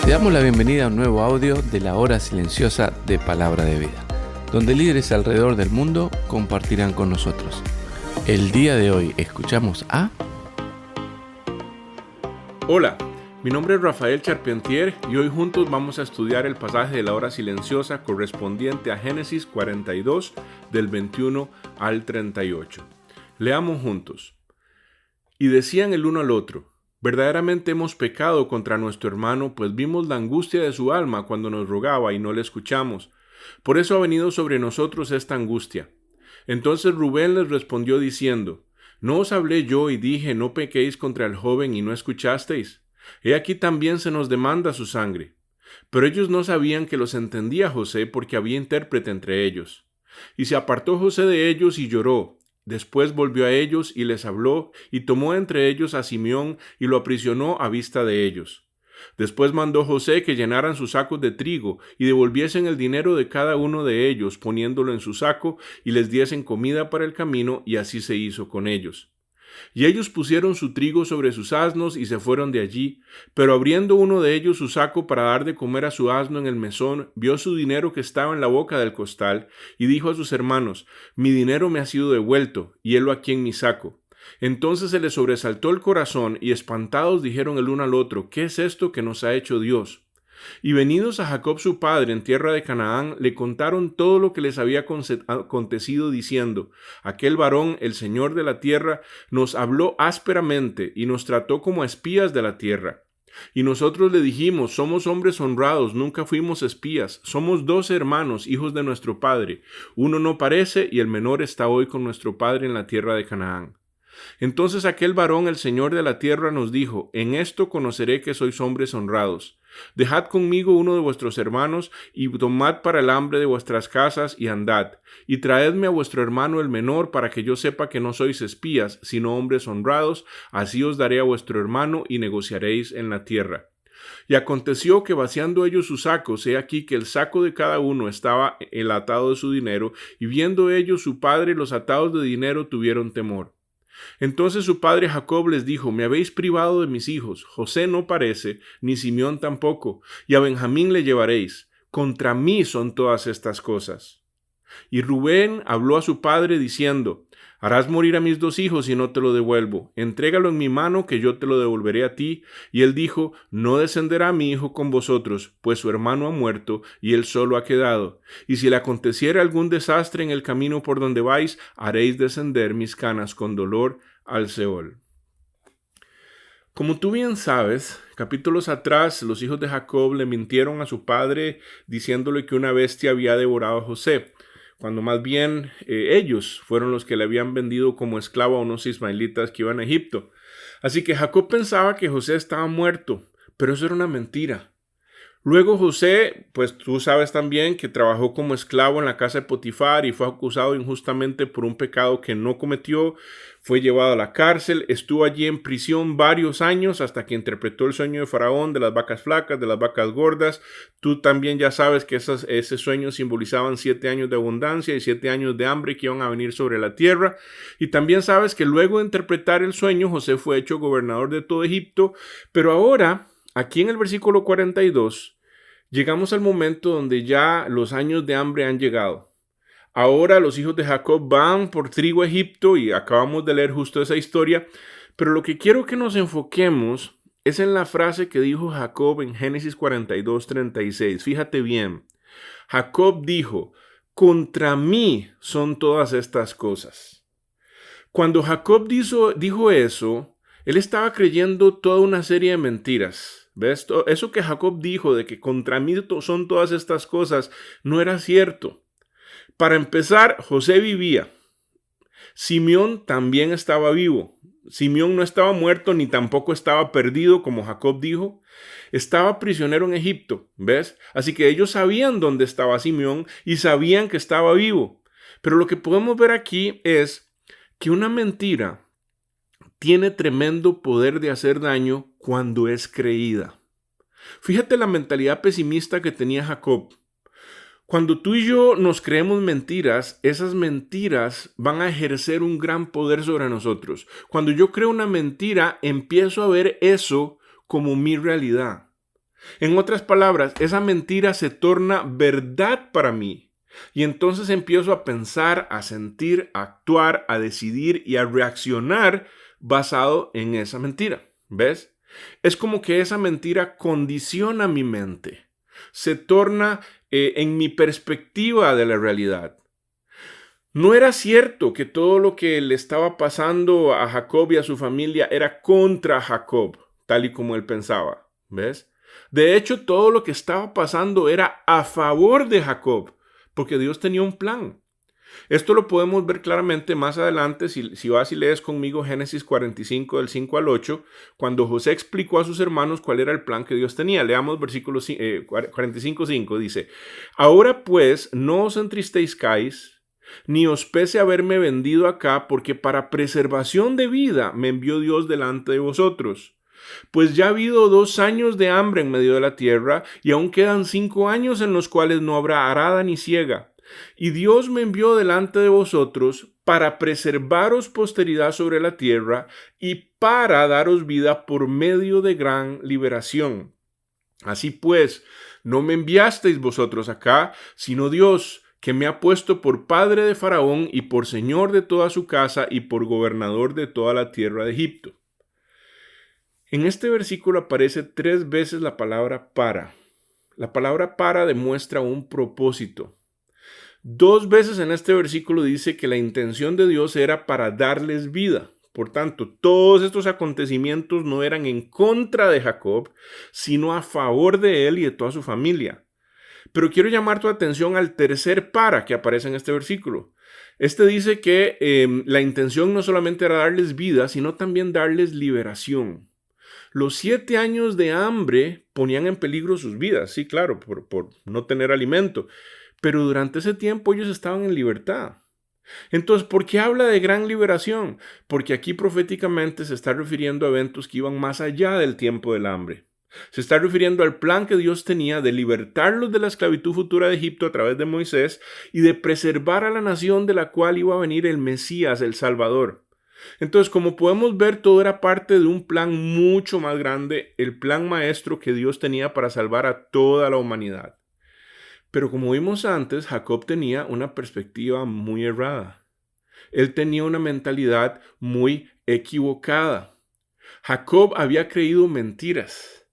Te damos la bienvenida a un nuevo audio de la hora silenciosa de Palabra de Vida, donde líderes alrededor del mundo compartirán con nosotros. El día de hoy escuchamos a... Hola, mi nombre es Rafael Charpentier y hoy juntos vamos a estudiar el pasaje de la hora silenciosa correspondiente a Génesis 42 del 21 al 38. Leamos juntos. Y decían el uno al otro: verdaderamente hemos pecado contra nuestro hermano, pues vimos la angustia de su alma cuando nos rogaba y no le escuchamos. Por eso ha venido sobre nosotros esta angustia. Entonces Rubén les respondió diciendo: ¿no os hablé yo y dije, no pequéis contra el joven y no escuchasteis? He aquí también se nos demanda su sangre. Pero ellos no sabían que los entendía José, porque había intérprete entre ellos. Y se apartó José de ellos y lloró. Después volvió a ellos y les habló, y tomó entre ellos a Simeón y lo aprisionó a vista de ellos. Después mandó José que llenaran sus sacos de trigo y devolviesen el dinero de cada uno de ellos, poniéndolo en su saco, y les diesen comida para el camino, y así se hizo con ellos. Y ellos pusieron su trigo sobre sus asnos y se fueron de allí. Pero abriendo uno de ellos su saco para dar de comer a su asno en el mesón, vio su dinero que estaba en la boca del costal, y dijo a sus hermanos: mi dinero me ha sido devuelto, y helo aquí en mi saco. Entonces se les sobresaltó el corazón, y espantados dijeron el uno al otro: ¿qué es esto que nos ha hecho Dios? Y venidos a Jacob su padre en tierra de Canaán, le contaron todo lo que les había acontecido, diciendo: aquel varón, el Señor de la tierra, nos habló ásperamente y nos trató como a espías de la tierra. Y nosotros le dijimos: somos hombres honrados, nunca fuimos espías, somos 12 hermanos, hijos de nuestro padre. Uno no parece y el menor está hoy con nuestro padre en la tierra de Canaán. Entonces aquel varón, el Señor de la tierra, nos dijo: en esto conoceré que sois hombres honrados. Dejad conmigo uno de vuestros hermanos, y tomad para el hambre de vuestras casas, y andad, y traedme a vuestro hermano el menor, para que yo sepa que no sois espías, sino hombres honrados. Así os daré a vuestro hermano, y negociaréis en la tierra. Y aconteció que vaciando ellos sus sacos, he aquí que el saco de cada uno estaba el atado de su dinero, y viendo ellos su padre los atados de dinero, tuvieron temor. Entonces su padre Jacob les dijo: me habéis privado de mis hijos. José no parece, ni Simeón tampoco, y a Benjamín le llevaréis. Contra mí son todas estas cosas. Y Rubén habló a su padre diciendo: harás morir a mis 2 hijos y no te lo devuelvo. Entrégalo en mi mano, que yo te lo devolveré a ti. Y él dijo: no descenderá mi hijo con vosotros, pues su hermano ha muerto y él solo ha quedado. Y si le aconteciera algún desastre en el camino por donde vais, haréis descender mis canas con dolor al Seol. Como tú bien sabes, capítulos atrás, los hijos de Jacob le mintieron a su padre diciéndole que una bestia había devorado a José, cuando más bien ellos fueron los que le habían vendido como esclavo a unos ismaelitas que iban a Egipto. Así que Jacob pensaba que José estaba muerto, pero eso era una mentira. Luego José, pues tú sabes también que trabajó como esclavo en la casa de Potifar y fue acusado injustamente por un pecado que no cometió. Fue llevado a la cárcel, estuvo allí en prisión varios años hasta que interpretó el sueño de Faraón de las vacas flacas, de las vacas gordas. Tú también ya sabes que ese sueño simbolizaban 7 años de abundancia y 7 años de hambre que iban a venir sobre la tierra. Y también sabes que luego de interpretar el sueño, José fue hecho gobernador de todo Egipto. Pero ahora, aquí en el versículo 42, llegamos al momento donde ya los años de hambre han llegado. Ahora los hijos de Jacob van por trigo a Egipto y acabamos de leer justo esa historia, pero lo que quiero que nos enfoquemos es en la frase que dijo Jacob en Génesis 42:36. Fíjate bien, Jacob dijo: contra mí son todas estas cosas. Cuando Jacob dijo eso, él estaba creyendo toda una serie de mentiras. ¿Ves? Eso que Jacob dijo de que contra mí son todas estas cosas no era cierto. Para empezar, José vivía. Simeón también estaba vivo. Simeón no estaba muerto ni tampoco estaba perdido, como Jacob dijo. Estaba prisionero en Egipto, ¿ves? Así que ellos sabían dónde estaba Simeón y sabían que estaba vivo. Pero lo que podemos ver aquí es que una mentira tiene tremendo poder de hacer daño cuando es creída. Fíjate la mentalidad pesimista que tenía Jacob. Cuando tú y yo nos creemos mentiras, esas mentiras van a ejercer un gran poder sobre nosotros. Cuando yo creo una mentira, empiezo a ver eso como mi realidad. En otras palabras, esa mentira se torna verdad para mí. Y entonces empiezo a pensar, a sentir, a actuar, a decidir y a reaccionar basado en esa mentira. ¿Ves? Es como que esa mentira condiciona mi mente. Se torna en mi perspectiva de la realidad. No era cierto que todo lo que le estaba pasando a Jacob y a su familia era contra Jacob, tal y como él pensaba. ¿Ves? De hecho, todo lo que estaba pasando era a favor de Jacob, porque Dios tenía un plan. Esto lo podemos ver claramente más adelante si vas y lees conmigo Génesis 45 del 5 al 8, cuando José explicó a sus hermanos cuál era el plan que Dios tenía. Leamos versículo 45:5, dice: Ahora pues no os entristezcáis, ni os pese haberme vendido acá, porque para preservación de vida me envió Dios delante de vosotros. Pues ya ha habido 2 años de hambre en medio de la tierra, y aún quedan 5 años en los cuales no habrá arada ni siega. Y Dios me envió delante de vosotros para preservaros posteridad sobre la tierra y para daros vida por medio de gran liberación. Así pues, no me enviasteis vosotros acá, sino Dios, que me ha puesto por padre de Faraón y por señor de toda su casa y por gobernador de toda la tierra de Egipto. En este versículo aparece 3 veces la palabra para. La palabra para demuestra un propósito. 2 veces en este versículo dice que la intención de Dios era para darles vida. Por tanto, todos estos acontecimientos no eran en contra de Jacob, sino a favor de él y de toda su familia. Pero quiero llamar tu atención al tercer para que aparece en este versículo. Este dice que la intención no solamente era darles vida, sino también darles liberación. Los 7 años de hambre ponían en peligro sus vidas, sí, claro, por no tener alimento. Pero durante ese tiempo ellos estaban en libertad. Entonces, ¿por qué habla de gran liberación? Porque aquí proféticamente se está refiriendo a eventos que iban más allá del tiempo del hambre. Se está refiriendo al plan que Dios tenía de libertarlos de la esclavitud futura de Egipto a través de Moisés y de preservar a la nación de la cual iba a venir el Mesías, el Salvador. Entonces, como podemos ver, todo era parte de un plan mucho más grande, el plan maestro que Dios tenía para salvar a toda la humanidad. Pero como vimos antes, Jacob tenía una perspectiva muy errada. Él tenía una mentalidad muy equivocada. Jacob había creído mentiras.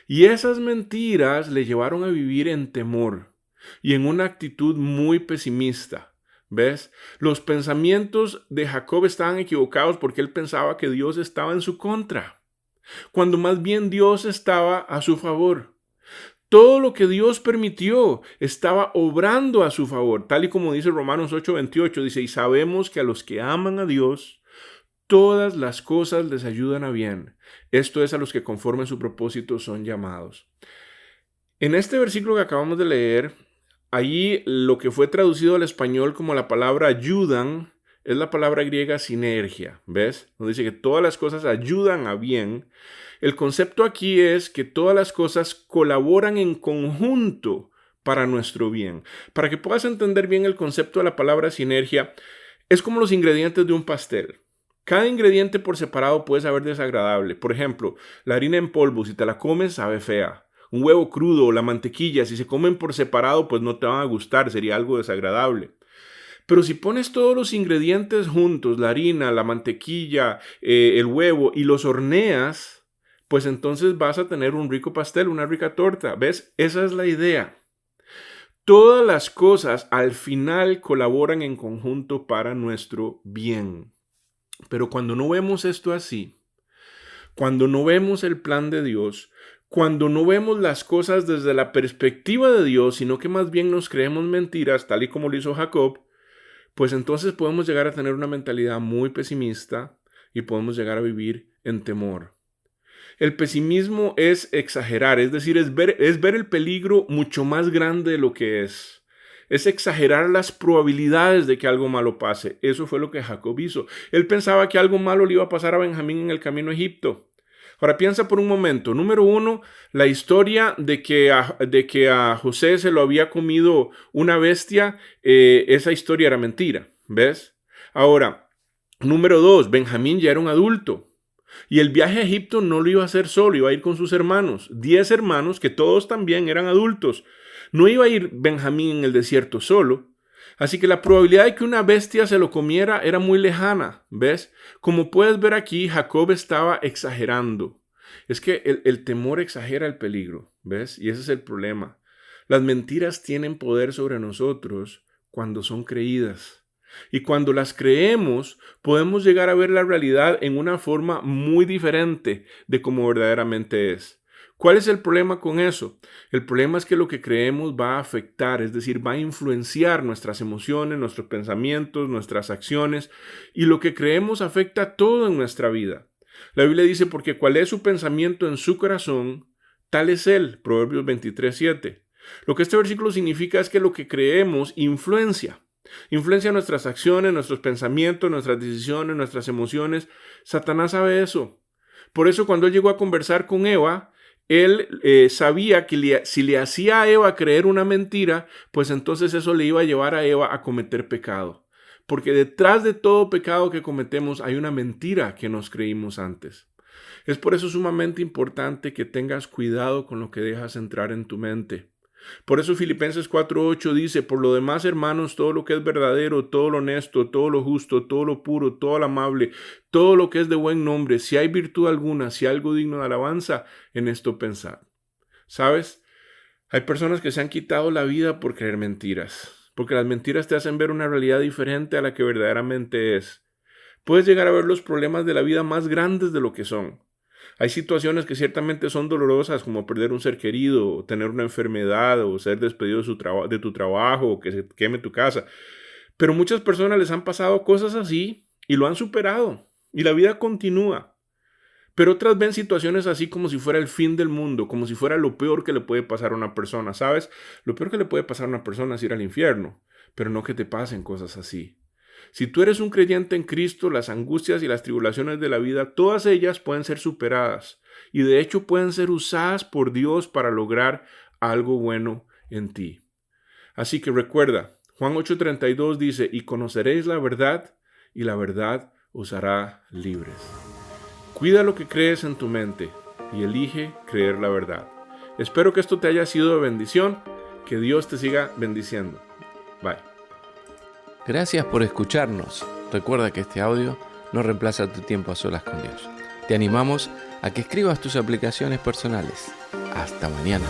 Y esas mentiras le llevaron a vivir en temor y en una actitud muy pesimista. ¿Ves? Los pensamientos de Jacob estaban equivocados porque él pensaba que Dios estaba en su contra, cuando más bien Dios estaba a su favor. Todo lo que Dios permitió estaba obrando a su favor, tal y como dice Romanos 8:28, dice: y sabemos que a los que aman a Dios, todas las cosas les ayudan a bien. Esto es, a los que conforme a su propósito son llamados. En este versículo que acabamos de leer, allí lo que fue traducido al español como la palabra ayudan es la palabra griega sinergia, ¿ves? Donde dice que todas las cosas ayudan a bien. El concepto aquí es que todas las cosas colaboran en conjunto para nuestro bien. Para que puedas entender bien el concepto de la palabra sinergia, es como los ingredientes de un pastel. Cada ingrediente por separado puede saber desagradable. Por ejemplo, la harina en polvo, si te la comes, sabe fea. Un huevo crudo o la mantequilla, si se comen por separado, pues no te van a gustar, sería algo desagradable. Pero si pones todos los ingredientes juntos, la harina, la mantequilla, el huevo, y los horneas, pues entonces vas a tener un rico pastel, una rica torta. ¿Ves? Esa es la idea. Todas las cosas al final colaboran en conjunto para nuestro bien. Pero cuando no vemos esto así, cuando no vemos el plan de Dios, cuando no vemos las cosas desde la perspectiva de Dios, sino que más bien nos creemos mentiras, tal y como lo hizo Jacob, pues entonces podemos llegar a tener una mentalidad muy pesimista y podemos llegar a vivir en temor. El pesimismo es exagerar, es decir, es ver el peligro mucho más grande de lo que es. Es exagerar las probabilidades de que algo malo pase. Eso fue lo que Jacob hizo. Él pensaba que algo malo le iba a pasar a Benjamín en el camino a Egipto. Ahora piensa por un momento. Número 1, la historia de que a José se lo había comido una bestia, esa historia era mentira, ¿ves? Ahora, número 2, Benjamín ya era un adulto. Y el viaje a Egipto no lo iba a hacer solo, iba a ir con sus hermanos, 10 hermanos que todos también eran adultos. No iba a ir Benjamín en el desierto solo. Así que la probabilidad de que una bestia se lo comiera era muy lejana, ¿ves? Como puedes ver aquí, Jacob estaba exagerando. Es que el temor exagera el peligro, ¿ves? Y ese es el problema. Las mentiras tienen poder sobre nosotros cuando son creídas. Y cuando las creemos, podemos llegar a ver la realidad en una forma muy diferente de como verdaderamente es. ¿Cuál es el problema con eso? El problema es que lo que creemos va a afectar, es decir, va a influenciar nuestras emociones, nuestros pensamientos, nuestras acciones, y lo que creemos afecta todo en nuestra vida. La Biblia dice, porque cuál es su pensamiento en su corazón, tal es él, Proverbios 23:7. Lo que este versículo significa es que lo que creemos influencia nuestras acciones, nuestros pensamientos, nuestras decisiones, nuestras emociones. Satanás sabe eso. Por eso cuando él llegó a conversar con Eva, él sabía que si le hacía a Eva creer una mentira, pues entonces eso le iba a llevar a Eva a cometer pecado. Porque detrás de todo pecado que cometemos hay una mentira que nos creímos antes. Es por eso sumamente importante que tengas cuidado con lo que dejas entrar en tu mente. Por eso Filipenses 4:8 dice, por lo demás, hermanos, todo lo que es verdadero, todo lo honesto, todo lo justo, todo lo puro, todo lo amable, todo lo que es de buen nombre, si hay virtud alguna, si hay algo digno de alabanza, en esto pensad. ¿Sabes? Hay personas que se han quitado la vida por creer mentiras, porque las mentiras te hacen ver una realidad diferente a la que verdaderamente es. Puedes llegar a ver los problemas de la vida más grandes de lo que son. Hay situaciones que ciertamente son dolorosas, como perder un ser querido, o tener una enfermedad, o ser despedido de tu trabajo, o que se queme tu casa. Pero muchas personas les han pasado cosas así y lo han superado, y la vida continúa. Pero otras ven situaciones así como si fuera el fin del mundo, como si fuera lo peor que le puede pasar a una persona. ¿Sabes? Lo peor que le puede pasar a una persona es ir al infierno, pero no que te pasen cosas así. Si tú eres un creyente en Cristo, las angustias y las tribulaciones de la vida, todas ellas pueden ser superadas y de hecho pueden ser usadas por Dios para lograr algo bueno en ti. Así que recuerda, Juan 8:32 dice, y conoceréis la verdad y la verdad os hará libres. Cuida lo que crees en tu mente y elige creer la verdad. Espero que esto te haya sido de bendición, que Dios te siga bendiciendo. Bye. Gracias por escucharnos. Recuerda que este audio no reemplaza tu tiempo a solas con Dios. Te animamos a que escribas tus aplicaciones personales. Hasta mañana.